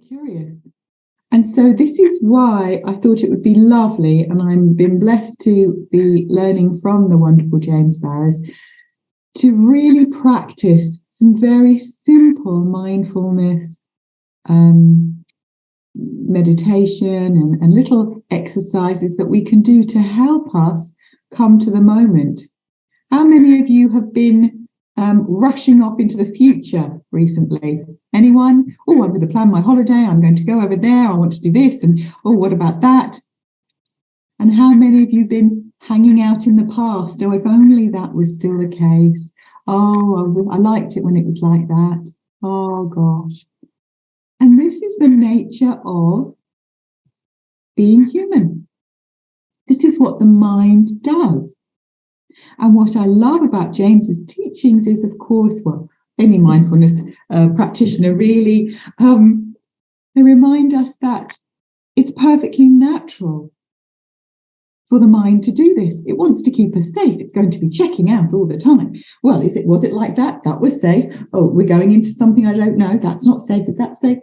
Curious. And so this is why I thought it would be lovely, and I've been blessed to be learning from the wonderful James Barrows, to really practice some very simple mindfulness meditation and little exercises that we can do to help us come to the moment. How many of you have been rushing off into the future recently? Anyone? Oh, I'm going to plan my holiday. I'm going to go over there. I want to do this. And oh, what about that? And how many of you have been hanging out in the past? Oh, if only that was still the case. Oh, I liked it when it was like that. Oh, gosh. And this is the nature of being human. This is what the mind does. And what I love about James's teachings is, of course, well, any mindfulness practitioner really, they remind us that it's perfectly natural for the mind to do this. It wants to keep us safe. It's going to be checking out all the time. Well, was it like that? That was safe. Oh, we're going into something I don't know. That's not safe. Is that safe?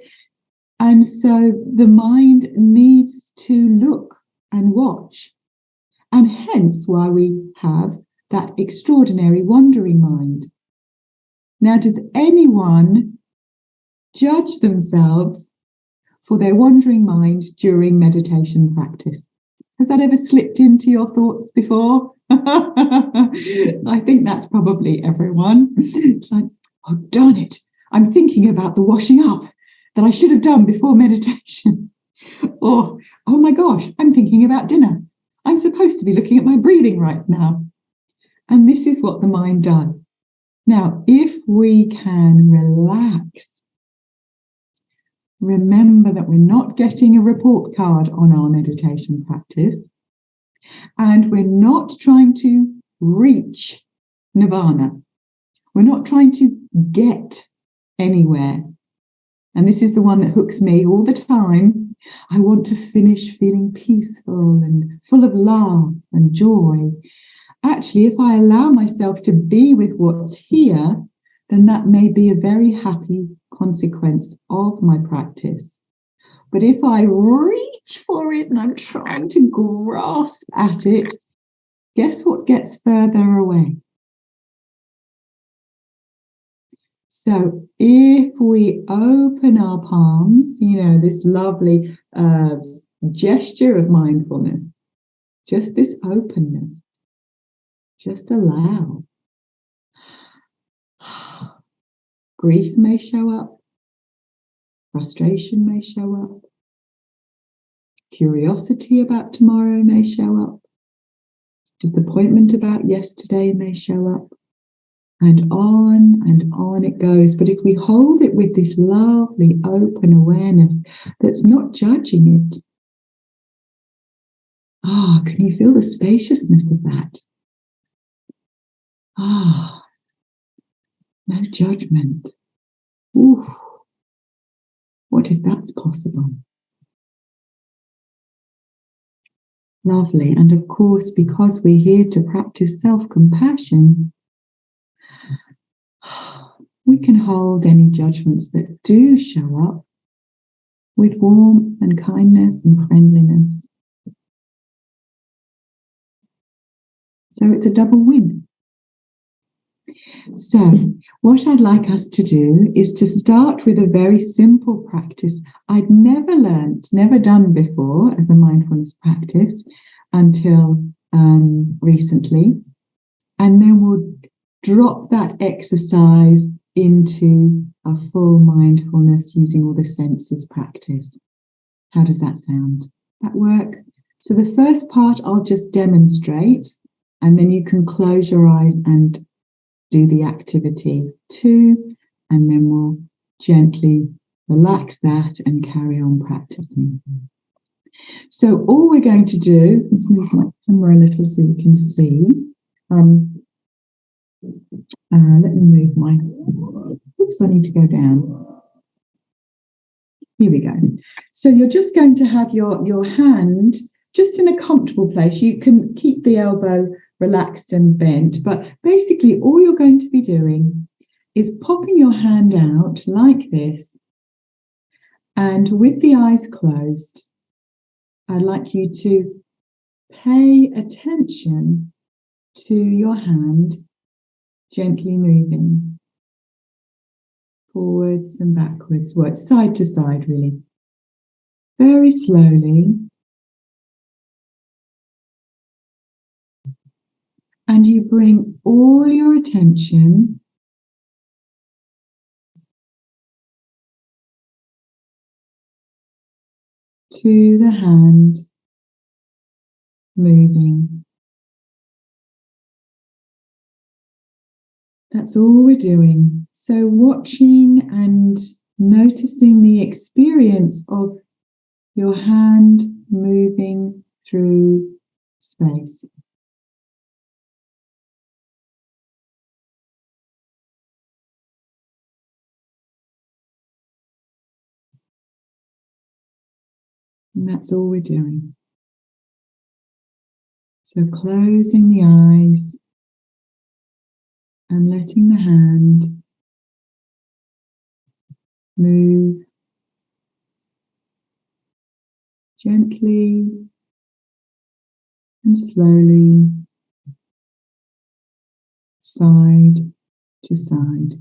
And so the mind needs to look and watch. And hence why we have that extraordinary wandering mind. Now, does anyone judge themselves for their wandering mind during meditation practice? Has that ever slipped into your thoughts before? I think that's probably everyone. It's like, oh, darn it, I'm thinking about the washing up that I should have done before meditation. Or, oh my gosh, I'm thinking about dinner. I'm supposed to be looking at my breathing right now. And this is what the mind does. Now, if we can relax, remember that we're not getting a report card on our meditation practice, and we're not trying to reach nirvana. We're not trying to get anywhere. And this is the one that hooks me all the time. I want to finish feeling peaceful and full of love and joy. Actually, if I allow myself to be with what's here, then that may be a very happy consequence of my practice. But if I reach for it and I'm trying to grasp at it, guess what gets further away? So if we open our palms, this lovely gesture of mindfulness, just this openness, just allow. Grief may show up. Frustration may show up. Curiosity about tomorrow may show up. Disappointment about yesterday may show up. And on it goes. But if we hold it with this lovely open awareness that's not judging it, can you feel the spaciousness of that? No judgment. Ooh, what if that's possible? Lovely. And of course, because we're here to practice self-compassion, we can hold any judgments that do show up with warmth and kindness and friendliness. So it's a double win. So what I'd like us to do is to start with a very simple practice I'd never done before as a mindfulness practice until recently. And then we'll drop that exercise into a full mindfulness using all the senses practice. How does that sound? That work? So the first part I'll just demonstrate, and then you can close your eyes and do the activity too, and then we'll gently relax that and carry on practicing. So all we're going to do, let's move my camera a little so you can see. Let me move my, oops, I need to go down. Here we go. So you're just going to have your hand just in a comfortable place. You can keep the elbow relaxed and bent, but basically all you're going to be doing is popping your hand out like this And with the eyes closed, I'd like you to pay attention to your hand gently moving forwards and backwards, well, it's side to side really, very slowly. And you bring all your attention to the hand moving. That's all we're doing. So watching and noticing the experience of your hand moving through space. And that's all we're doing. So closing the eyes and letting the hand move gently and slowly, side to side.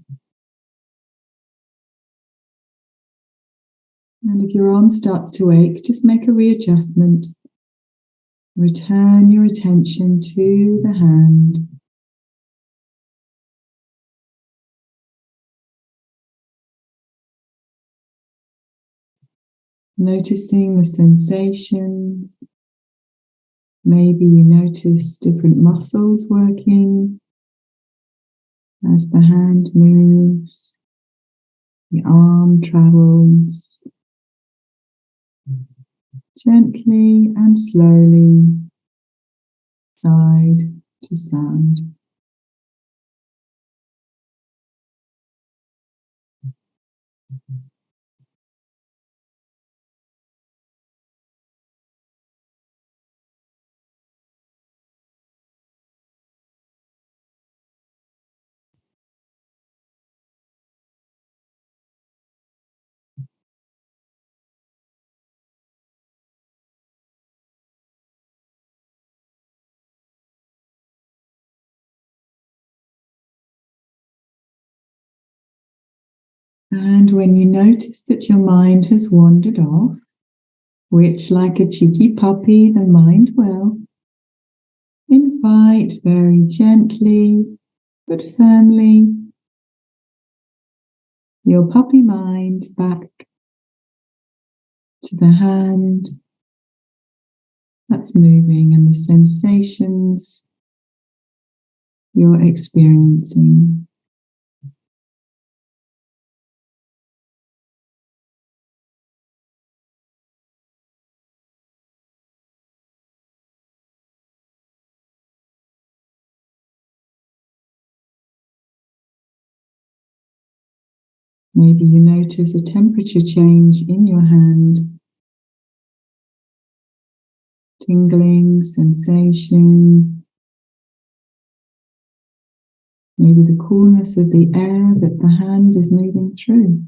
And if your arm starts to ache, just make a readjustment. Return your attention to the hand. Noticing the sensations. Maybe you notice different muscles working as the hand moves, the arm travels gently and slowly, side to side. And when you notice that your mind has wandered off, which, like a cheeky puppy, the mind will, invite very gently but firmly your puppy mind back to the hand that's moving and the sensations you're experiencing. Maybe you notice a temperature change in your hand, tingling sensation, maybe the coolness of the air that the hand is moving through.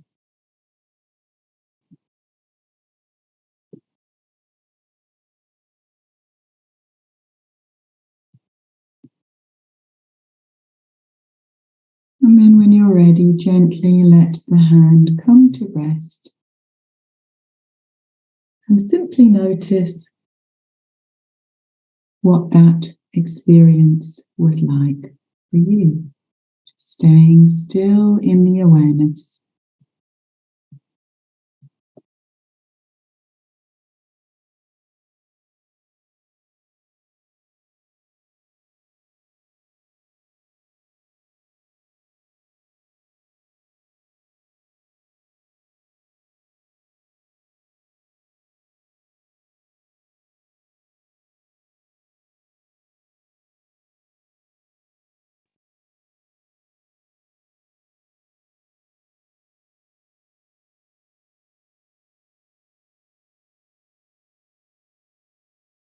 And then when you're ready, gently let the hand come to rest. And simply notice what that experience was like for you. Staying still in the awareness.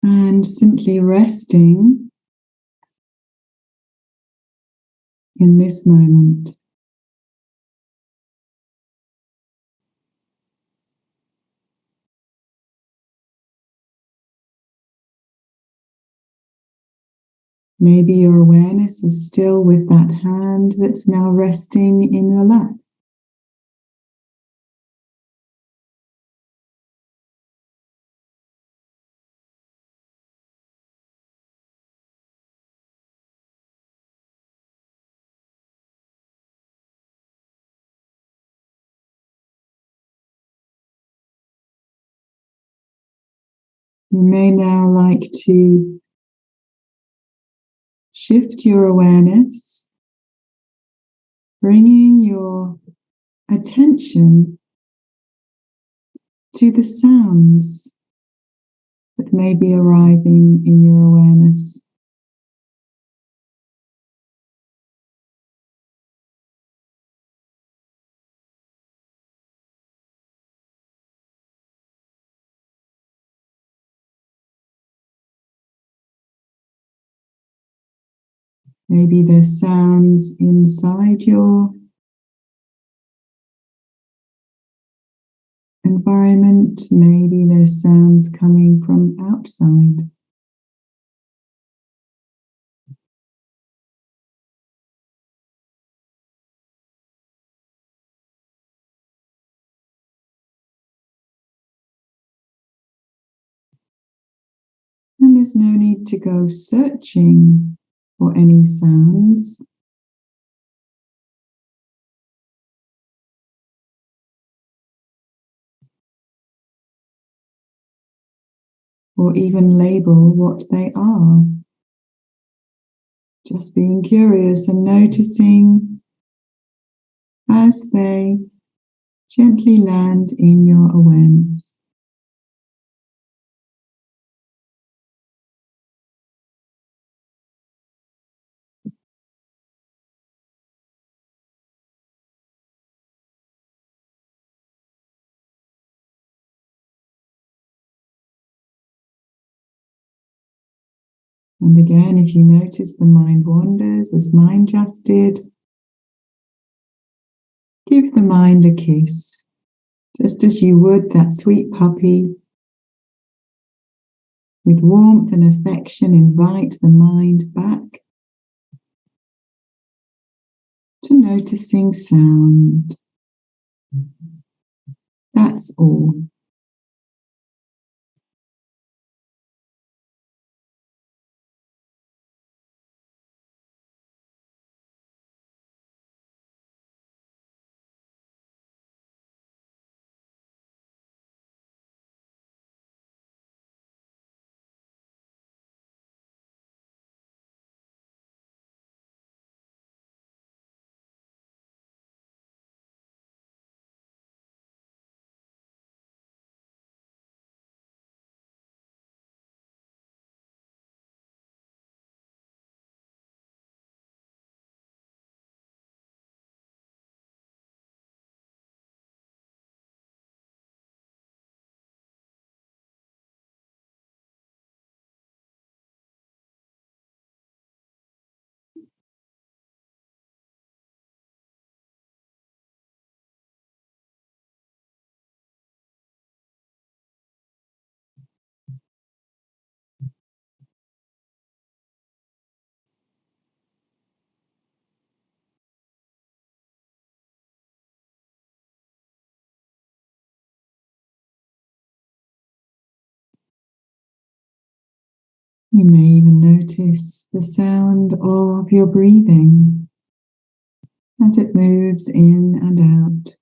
And simply resting in this moment. Maybe your awareness is still with that hand that's now resting in your lap. You may now like to shift your awareness, bringing your attention to the sounds that may be arriving in your awareness. Maybe there's sounds inside your environment. Maybe there's sounds coming from outside. And there's no need to go searching for any sounds. Or even label what they are. Just being curious and noticing as they gently land in your awareness. And again, if you notice the mind wanders, as mine just did, give the mind a kiss, just as you would that sweet puppy. With warmth and affection, invite the mind back to noticing sound. That's all. You may even notice the sound of your breathing as it moves in and out.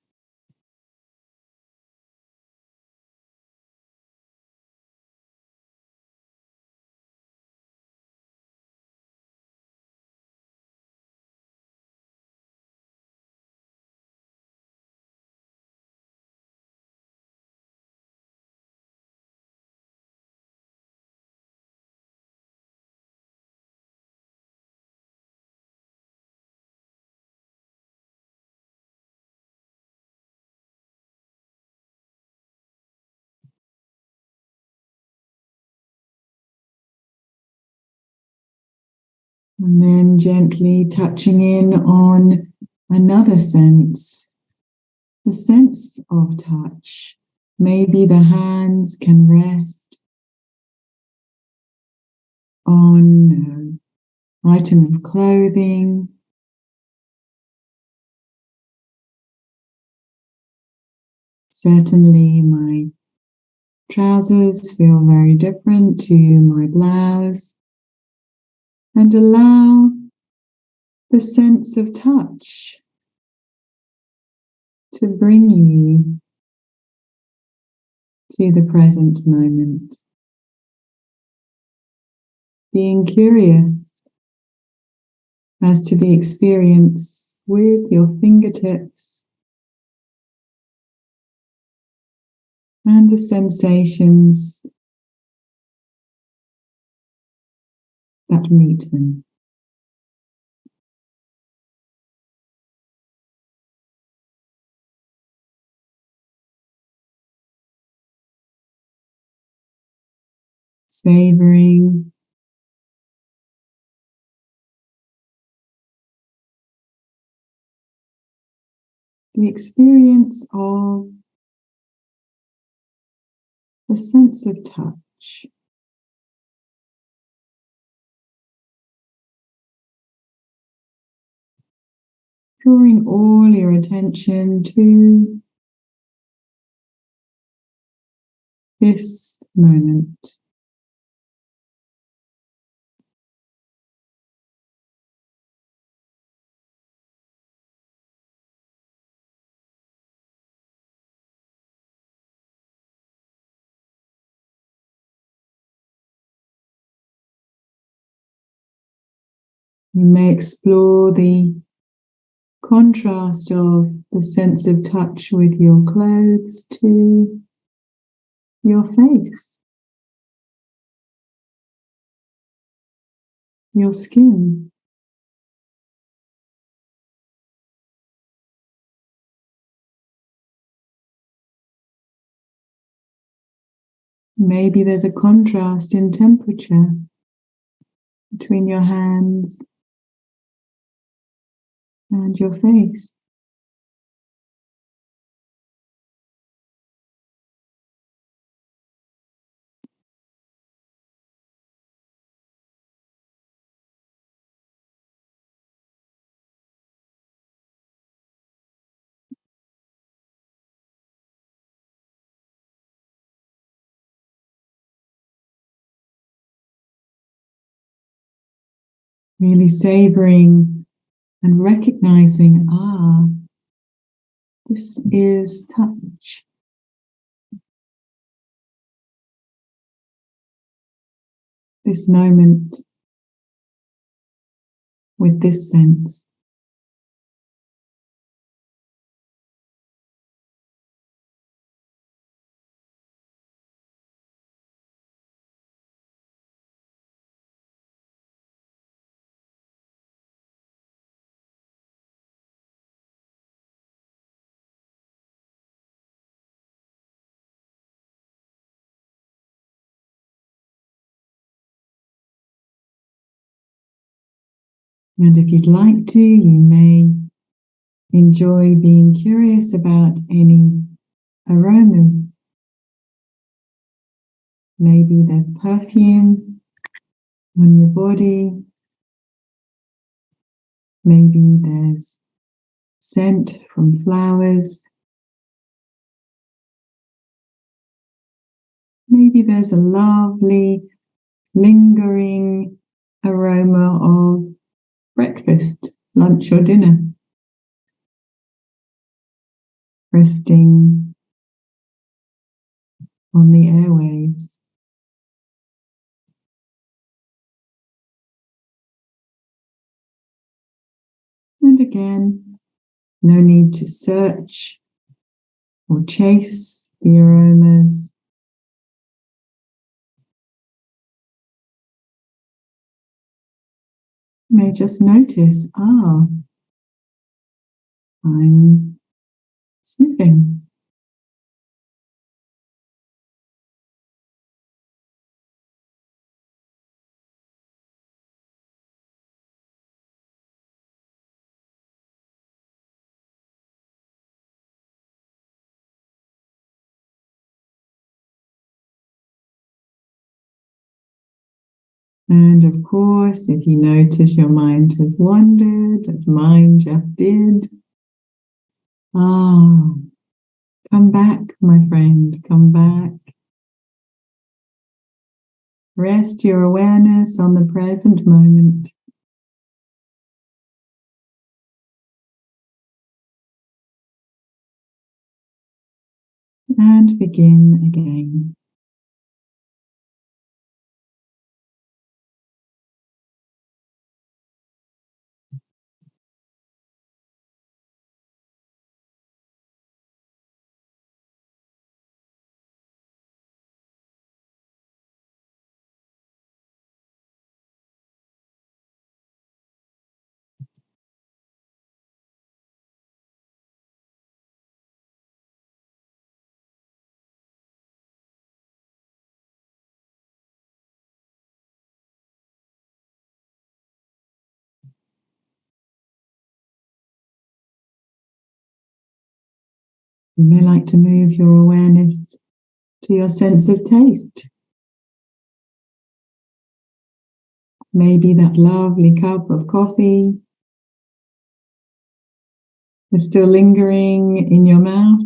And then gently touching in on another sense, the sense of touch. Maybe the hands can rest on item of clothing. Certainly my trousers feel very different to my blouse. And allow the sense of touch to bring you to the present moment. Being curious as to the experience with your fingertips and the sensations that meet them. Savoring the experience of the sense of touch. Drawing all your attention to this moment. You may explore the contrast of the sense of touch with your clothes to your face, your skin. Maybe there's a contrast in temperature between your hands and your face. Really savoring and recognizing, this is touch. This moment with this sense. And if you'd like to, you may enjoy being curious about any aromas. Maybe there's perfume on your body. Maybe there's scent from flowers. Maybe there's a lovely, lingering aroma of breakfast, lunch or dinner, resting on the airwaves. And again, no need to search or chase the aromas. You may just notice, I'm sniffing. And of course, if you notice your mind has wandered, as mine just did, come back, my friend, come back. Rest your awareness on the present moment. And begin again. You may like to move your awareness to your sense of taste. Maybe that lovely cup of coffee is still lingering in your mouth.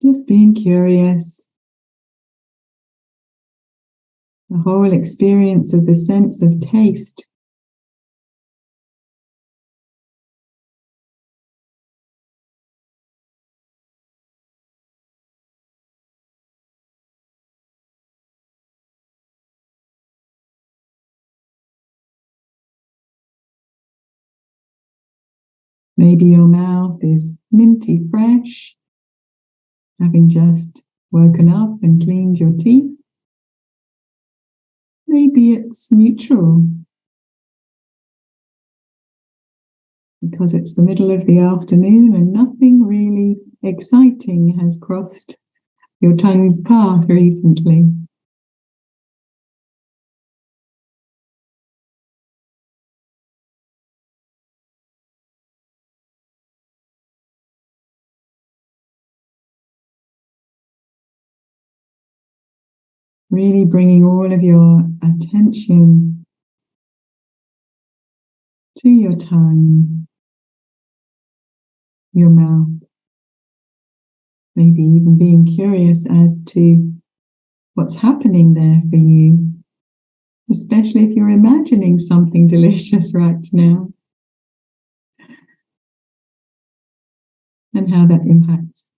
Just being curious. The whole experience of the sense of taste. Maybe your mouth is minty fresh, having just woken up and cleaned your teeth. Maybe it's neutral, because it's the middle of the afternoon and nothing really exciting has crossed your tongue's path recently. Really bringing all of your attention to your tongue, your mouth. Maybe even being curious as to what's happening there for you, especially if you're imagining something delicious right now, and how that impacts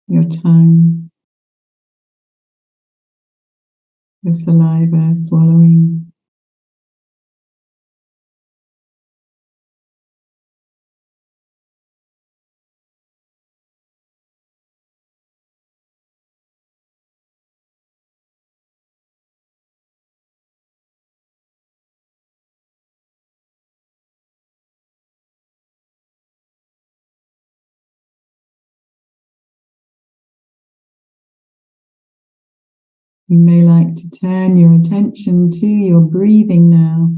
your tongue, your saliva, swallowing. You may like to turn your attention to your breathing now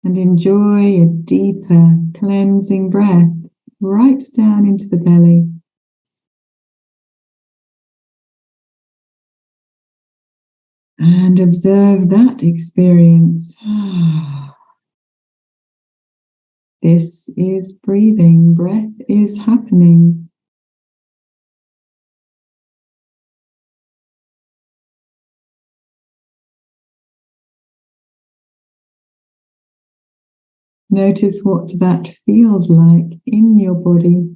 and enjoy a deeper cleansing breath right down into the belly. And observe that experience. This is breathing. Breath is happening. Notice what that feels like in your body.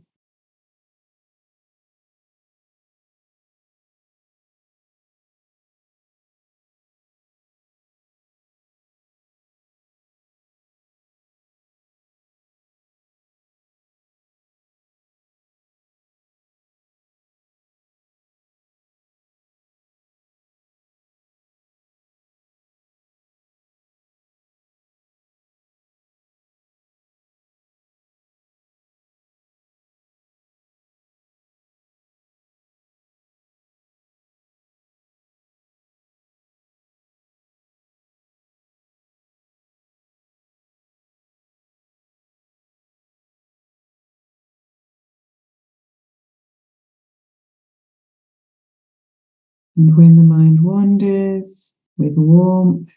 And when the mind wanders, with warmth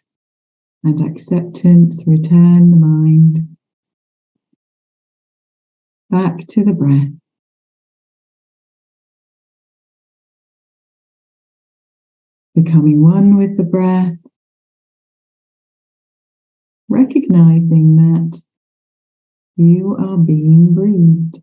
and acceptance, return the mind back to the breath. Becoming one with the breath, recognizing that you are being breathed.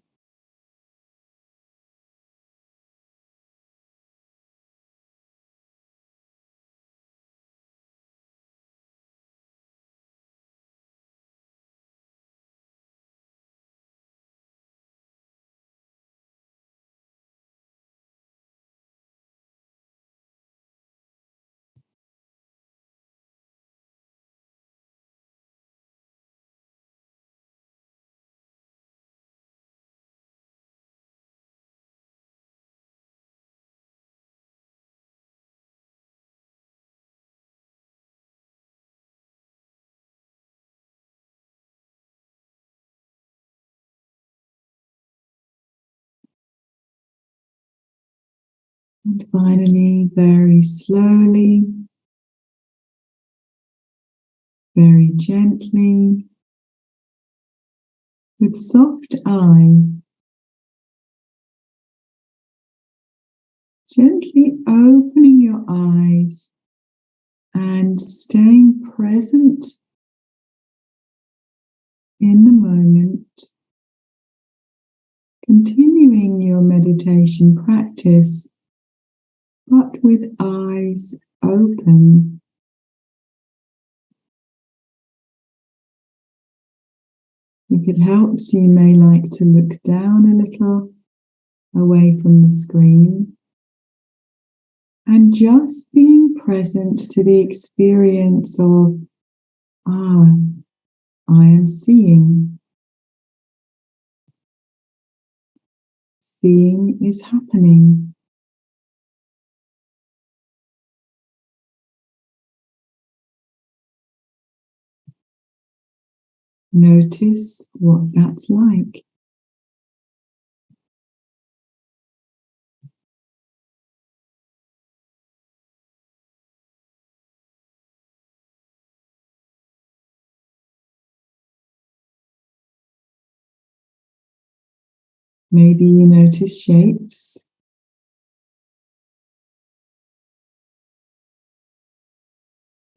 And finally, very slowly, very gently, with soft eyes, gently opening your eyes and staying present in the moment, continuing your meditation practice, but with eyes open. If it helps, you may like to look down a little away from the screen and just being present to the experience of, I am seeing. Seeing is happening. Notice what that's like. Maybe you notice shapes,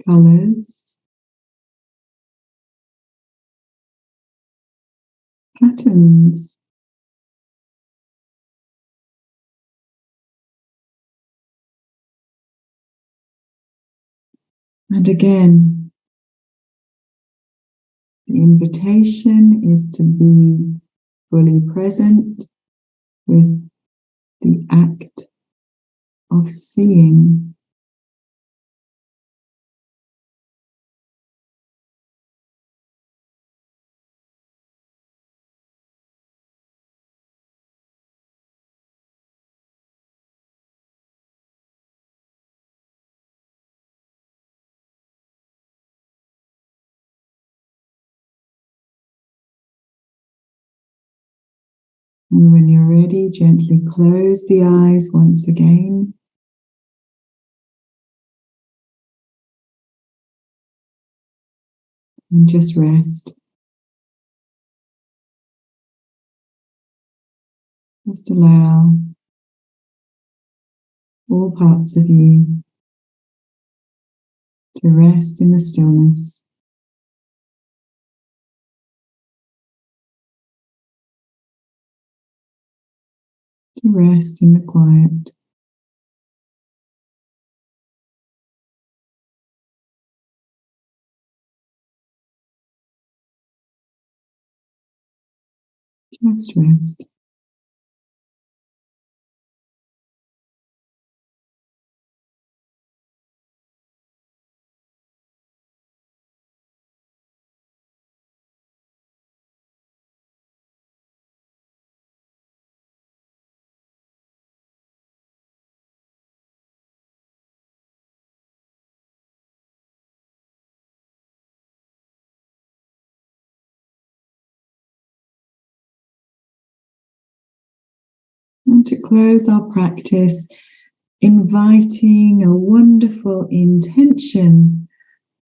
colors, patterns. And again, the invitation is to be fully present with the act of seeing. And when you're ready, gently close the eyes once again. And just rest. Just allow all parts of you to rest in the stillness. To rest in the quiet. Just rest. And to close our practice, inviting a wonderful intention,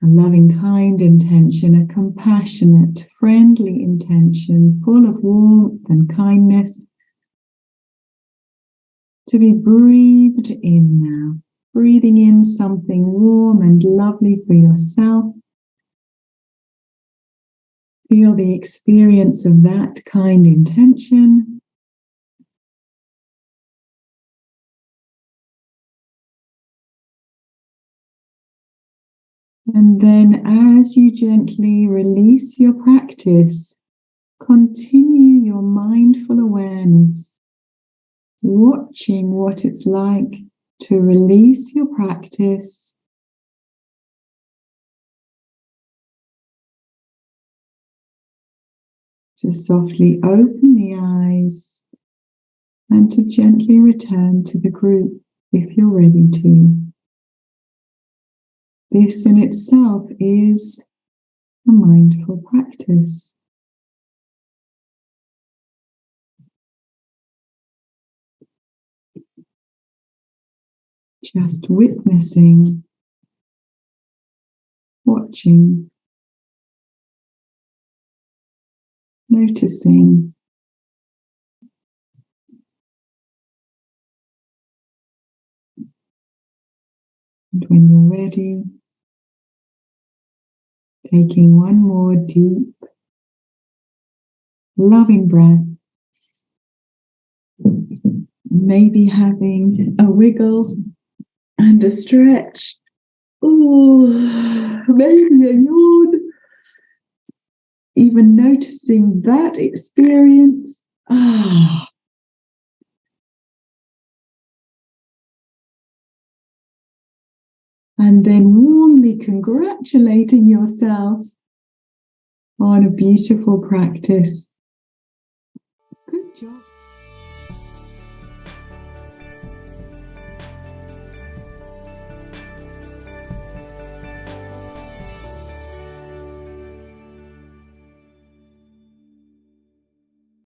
a loving, kind intention, a compassionate, friendly intention, full of warmth and kindness, to be breathed in now. Breathing in something warm and lovely for yourself. Feel the experience of that kind intention. And then as you gently release your practice, continue your mindful awareness, watching what it's like to release your practice, to softly open the eyes, and to gently return to the group if you're ready to. This in itself is a mindful practice. Just witnessing, watching, noticing. And when you're ready, taking one more deep, loving breath, maybe having a wiggle and a stretch. Oh, maybe a yawn. Even noticing that experience. And then warmly congratulating yourself on a beautiful practice.